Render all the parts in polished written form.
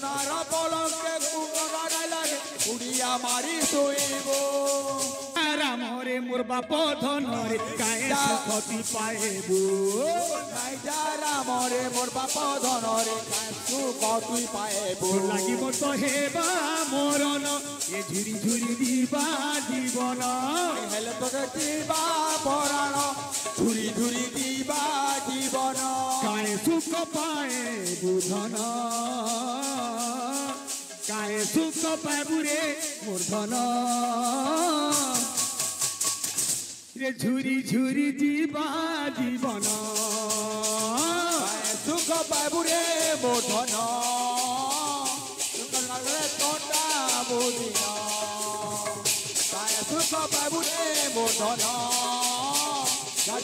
সোনার পলঙ্কে কুমার লাগে উড়িয়া মারি শোইব রামরে মোর বাপ ধনরে কায়ে সুখতি পাইব নাইজা রামরে মোর বাপ ধনরে সুখ তুই পাইব লাগিব তো হেবা মরণ এ ঝুরি ঝুরি দিবা জীবন হেলে তোকে দিবা পরাণ ঝুরি ঝুরি দিবা জীবন কায়ে সুখ পায়ে বুধন কায়ে সুখ পাইবুরে মোর ধন রে ঝুরি ঝুরি দিবা জীবন সুখ পাইবুরে মোর ধন সুখ লাগলে তোটা বুদিন সুখ পাইবুরে মোর ধন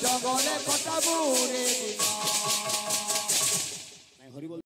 জগলে কটাবুরে দিন হরি বল।